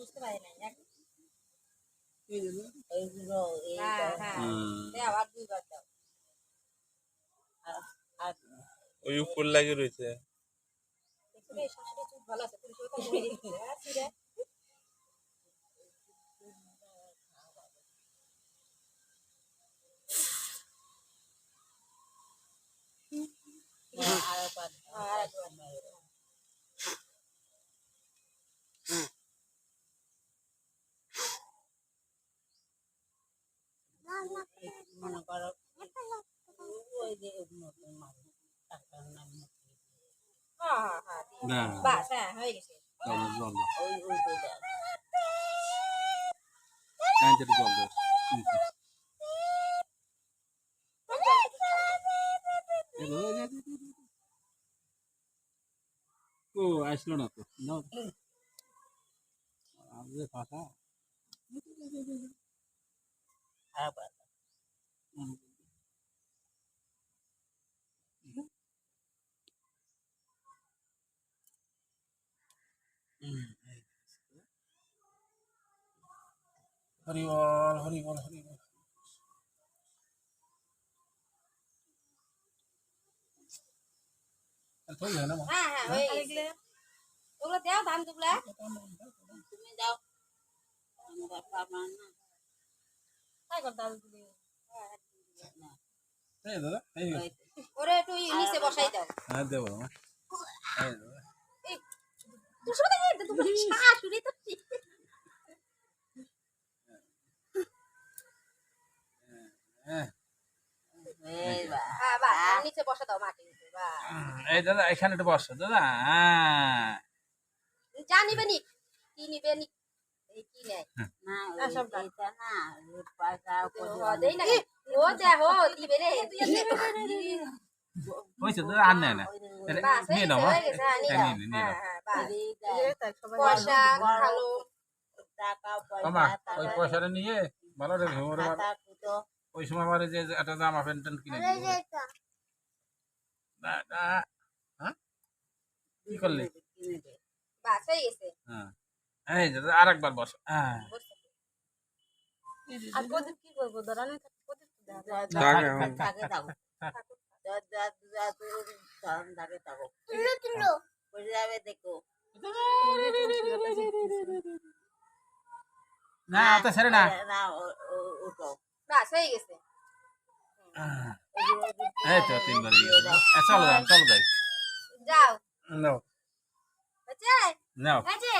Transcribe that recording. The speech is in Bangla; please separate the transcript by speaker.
Speaker 1: বুঝতে পারি নাই
Speaker 2: এইগুলো
Speaker 1: দাও আর দুইবার দাও
Speaker 3: ওই উপর লাগে রয়েছে
Speaker 1: শাশুড়ি চুপ ভালো আছে তুমি সেটা বলে দিচ্ছি রে
Speaker 2: মনে করো ওই যে নতুন মানুষ টাকার নাম
Speaker 3: না
Speaker 1: বাস হ্যাঁ হয়ে গেছে
Speaker 3: জল জল
Speaker 2: ওই ওইটা
Speaker 3: হ্যাঁ যেটা জল দাও ও আসলো না তো না আমাদের ফাঁকা
Speaker 2: আবার
Speaker 3: হরি বল হরি বল হরি বল তো হয় না
Speaker 1: হ্যাঁ হ্যাঁ হয়ে গেছে ওগুলো দাও ধান দুবলা
Speaker 2: তুমি দাও আমরা পাবা না
Speaker 1: তাই কর দাও দুবলা
Speaker 3: এই দাদা এই
Speaker 1: ওরে একটু নিচে বসাই দাও
Speaker 3: হ্যাঁ দেব মা এই
Speaker 1: তুই শুনে দে তুমি শাশুড়ি তো
Speaker 3: হ্যাঁ
Speaker 2: এই বা
Speaker 1: হ্যাঁ বাস নিচে বসা দাও মাটি বাস
Speaker 3: এই দাদা এখানে একটু বসো দাদা
Speaker 1: জানিবে নি কি নিবে নি এই কি নেয়
Speaker 2: না এটা না পয়সা
Speaker 1: দেই না ও দেখো দিবে রে
Speaker 3: হয়েছে দাদা আর নেয় না নিয়ে নাও
Speaker 1: হয়ে গেছে হ্যাঁ নিয়ে নাও পয়সা খালো
Speaker 2: টাকা
Speaker 3: মামা
Speaker 2: পয়সা
Speaker 3: ওই পয়সাটা নিয়ে ভালো রে ঘুমোরে
Speaker 2: কুটো
Speaker 3: ওই সময় আমার যে একটা জামা প্যান্ট ট্যান্ট কিনে দিবো না হ্যাঁ কি করলি
Speaker 2: কিনে দে
Speaker 1: বাস হয়ে গেছে
Speaker 3: হ্যাঁ এই দাদা আরেকবার বসো হ্যাঁ
Speaker 1: আর কত কি করবো দরানে কত
Speaker 2: থাকে দাও থাকে থাকো পড়ে যাবে দেখো
Speaker 3: না তো সেরে না
Speaker 2: না উঠো
Speaker 1: বাস হয়ে গেছে
Speaker 3: এই তো তিনবার চলো যাই
Speaker 1: যাও
Speaker 3: নাও
Speaker 1: বাচ্চা
Speaker 3: নাও
Speaker 1: বাচ্চা